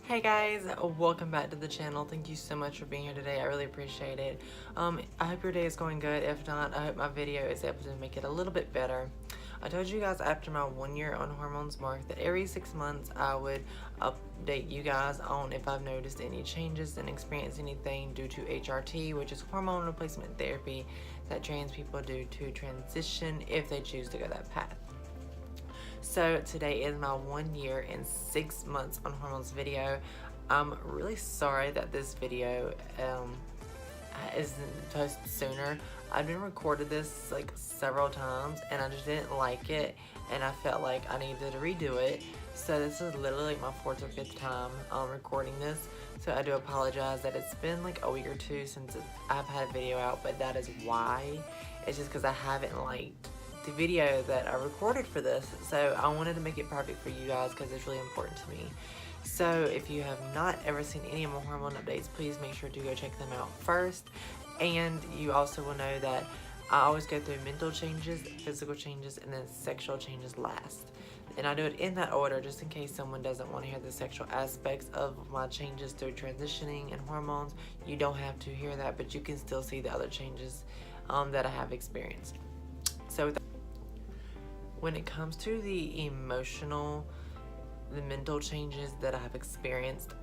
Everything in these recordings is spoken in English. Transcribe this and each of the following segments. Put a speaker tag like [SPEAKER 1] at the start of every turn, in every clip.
[SPEAKER 1] Hey guys, welcome back to the channel. Thank you so much for being here today. I really appreciate it. I hope your day is going good. If not, I hope my video is able to make it a little bit better. I told you guys after my 1 year on hormones mark that every 6 months I would update you guys on if I've noticed any changes and experienced anything due to HRT, which is hormone replacement therapy that trans people do to transition if they choose to go that path. So today is my 1 year and 6 months on hormones video. I'm really sorry that this video isn't posted sooner. I've been recorded this like several times and I just didn't like it and I felt like I needed to redo it. So this is literally like my 4th or 5th time recording this. So I do apologize that it's been like a week or two since I've had a video out, but that is why. It's just because I haven't liked the video that I recorded for this, so I wanted to make it perfect for you guys because it's really important to me. So if you have not ever seen any of my hormone updates, please make sure to go check them out first. And you also will know that I always go through mental changes, physical changes, and then sexual changes last. And I do it in that order just in case someone doesn't want to hear the sexual aspects of my changes through transitioning and hormones. You don't have to hear that, but you can still see the other changes that I have experienced. So when it comes to the mental changes that I have experienced,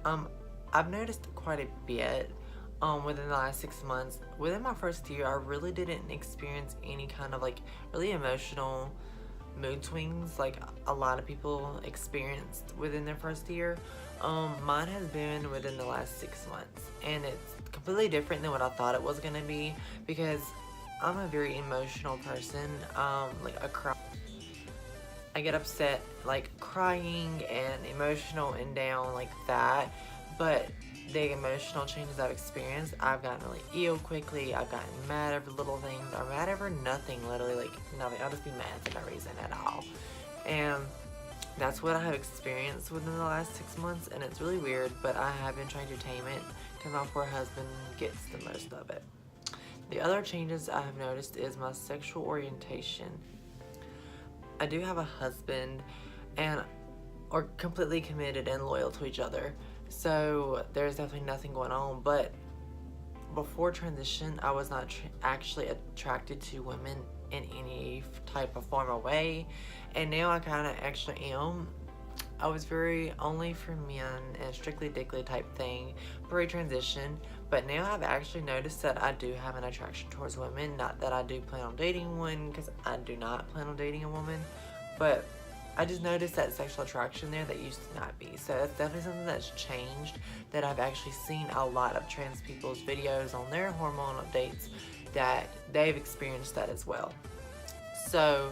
[SPEAKER 1] I've noticed quite a bit within the last 6 months. Within my first year, I really didn't experience any kind of like really emotional mood swings like a lot of people experienced within their first year. Mine has been within the last 6 months, and it's completely different than what I thought it was gonna be because I'm a very emotional person. I get upset, like crying and emotional and down like that, but the emotional changes I've experienced, I've gotten really ill quickly, I've gotten mad over little things, or mad over nothing, literally like nothing. I'll just be mad for no reason at all. And that's what I have experienced within the last 6 months, and it's really weird, but I have been trying to tame it because my poor husband gets the most of it. The other changes I have noticed is my sexual orientation. I do have a husband and are completely committed and loyal to each other, so there's definitely nothing going on. But before transition, I was not actually attracted to women in any type of form or way, and now I kind of actually am. I was very only for men and strictly dickly type thing pre-transition, but now I've actually noticed that I do have an attraction towards women. Not that I do plan on dating one, because I do not plan on dating a woman, but I just noticed that sexual attraction there that used to not be. So that's definitely something that's changed, that I've actually seen a lot of trans people's videos on their hormone updates that they've experienced that as well. So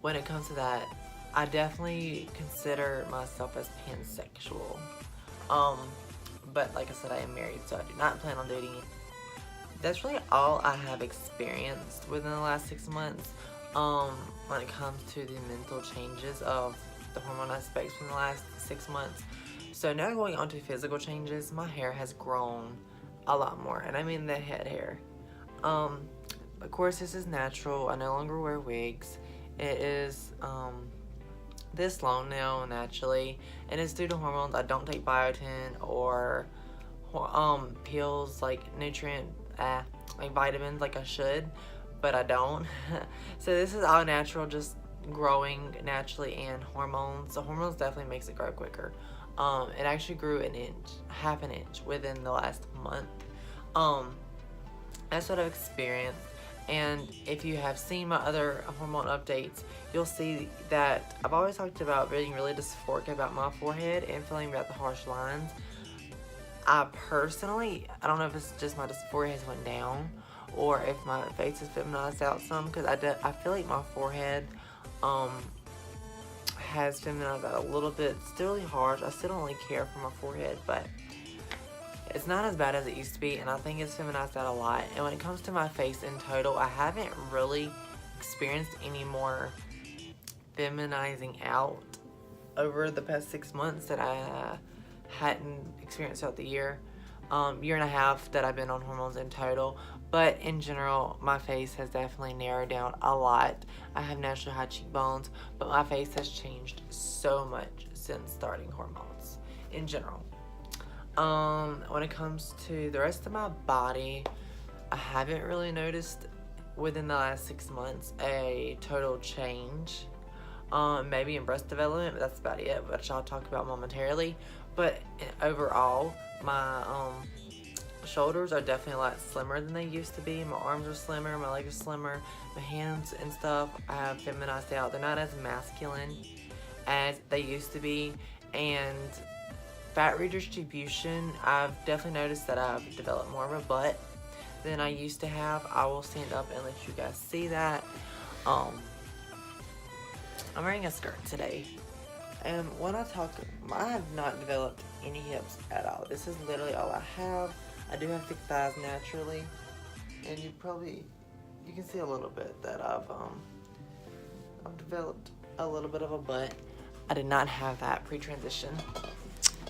[SPEAKER 1] when it comes to that, I definitely consider myself as pansexual. But like I said, I am married, so I do not plan on dating. That's really all I have experienced within the last 6 months when it comes to the mental changes of the hormone aspects from the last 6 months. So now going on to physical changes, my hair has grown a lot more, and I mean the head hair. Of course, this is natural. I no longer wear wigs. It is this long now naturally, and it's due to hormones. I don't take biotin or pills like like vitamins like I should, but I don't. So this is all natural, just growing naturally, and hormones. So hormones definitely makes it grow quicker. It actually grew half an inch within the last month. That's what I've experienced. And if you have seen my other hormone updates, you'll see that I've always talked about being really dysphoric about my forehead and feeling about the harsh lines. I don't know if it's just my dysphoria has went down or if my face is feminized out some, because I feel like my forehead has feminized out a little bit. It's still really harsh. I still don't really care for my forehead, but it's not as bad as it used to be, and I think it's feminized out a lot. And when it comes to my face in total, I haven't really experienced any more feminizing out over the past 6 months that I hadn't experienced throughout the year and a half that I've been on hormones in total. But in general, my face has definitely narrowed down a lot. I have naturally high cheekbones, but my face has changed so much since starting hormones in general. When it comes to the rest of my body, I haven't really noticed within the last 6 months a total change. Maybe in breast development, but that's about it, which I'll talk about momentarily. But overall, my shoulders are definitely a lot slimmer than they used to be. My arms are slimmer, my legs are slimmer, my hands and stuff I have feminized out. They're not as masculine as they used to be. And fat redistribution, I've definitely noticed that I've developed more of a butt than I used to have. I will stand up and let you guys see that. I'm wearing a skirt today. And when I have not developed any hips at all. This is literally all I have. I do have thick thighs naturally, and you can see a little bit that I've developed a little bit of a butt. I did not have that pre-transition.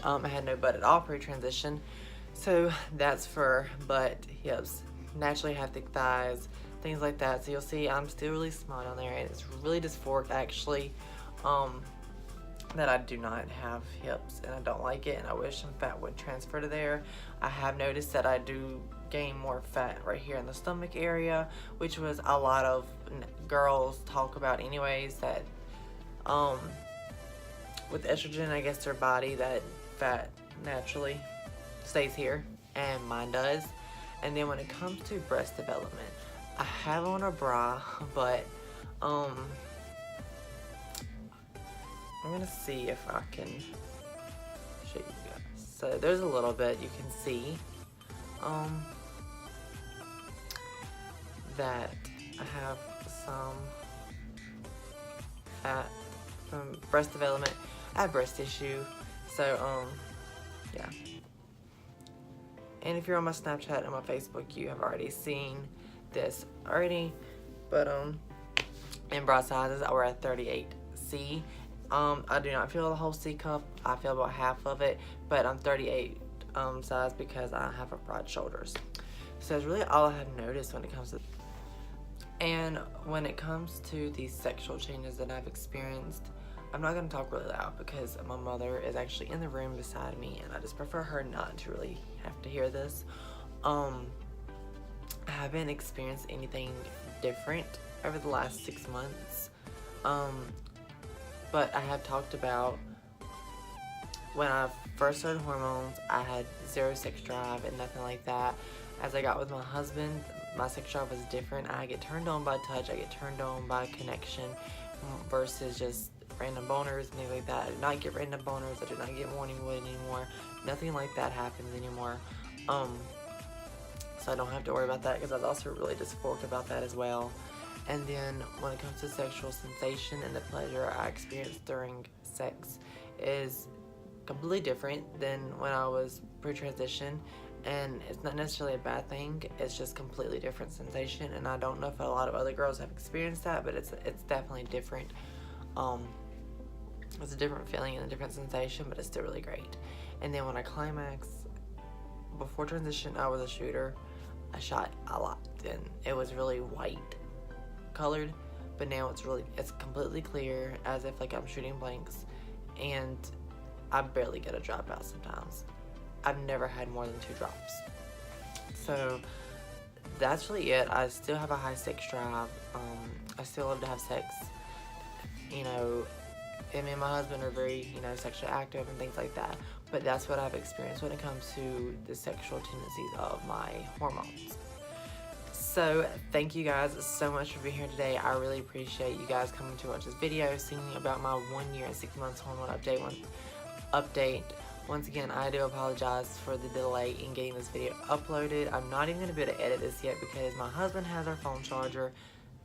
[SPEAKER 1] I had no butt at all pre-transition, so that's for butt, hips. Naturally have thick thighs, things like that. So you'll see I'm still really small down there, and it's really dysphoric actually. That I do not have hips, and I don't like it, and I wish some fat would transfer to there. I have noticed that I do gain more fat right here in the stomach area, which was a lot of girls talk about anyways, that with estrogen, I guess their body, that fat naturally stays here, and mine does. And then when it comes to breast development, I have on a bra, but I'm gonna see if I can show you guys. So there's a little bit you can see that I have some fat from breast development. I have breast tissue, so yeah. And if you're on my Snapchat and my Facebook, you have already seen this already. But in bra sizes, I wear a 38C. I do not feel the whole C cup. I feel about half of it, but I'm 38 size because I have a broad shoulders. So that's really all I have noticed when it comes to. And when it comes to these sexual changes that I've experienced, I'm not going to talk really loud because my mother is actually in the room beside me, and I just prefer her not to really have to hear this. I haven't experienced anything different over the last 6 months. But I have talked about when I first started hormones, I had zero sex drive and nothing like that. As I got with my husband, my sex drive was different. I get turned on by touch, I get turned on by connection versus just random boners and things like that. I do not get random boners, I do not get morning wood anymore. Nothing like that happens anymore. So I don't have to worry about that because I was also really dysphoric about that as well. And then when it comes to sexual sensation and the pleasure I experienced during sex is completely different than when I was pre-transition. And it's not necessarily a bad thing, it's just completely different sensation. And I don't know if a lot of other girls have experienced that, but it's definitely different. It's a different feeling and a different sensation, but it's still really great. And then when I climax, before transition, I was a shooter. I shot a lot, and it was really white colored, but now it's completely clear, as if like I'm shooting blanks, and I barely get a drop out sometimes. I've never had more than 2 drops. So that's really it. I still have a high sex drive. I still love to have sex. You know, and me and my husband are very, sexually active and things like that. But that's what I've experienced when it comes to the sexual tendencies of my hormones. So thank you guys so much for being here today. I really appreciate you guys coming to watch this video, seeing about my 1 year and 6 months hormone update. Once again, I do apologize for the delay in getting this video uploaded. I'm not even going to be able to edit this yet because my husband has our phone charger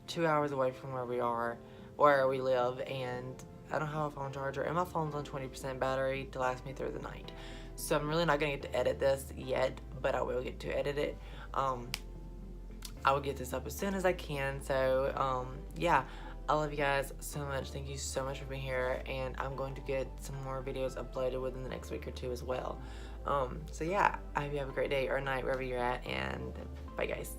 [SPEAKER 1] 2 hours away from where we live, and I don't have a phone charger, and my phone's on 20% battery to last me through the night. So I'm really not going to get to edit this yet, but I will get to edit it. I will get this up as soon as I can. So yeah, I love you guys so much. Thank you so much for being here, and I'm going to get some more videos uploaded within the next week or 2 as well. So yeah, I hope you have a great day or night wherever you're at, and bye guys.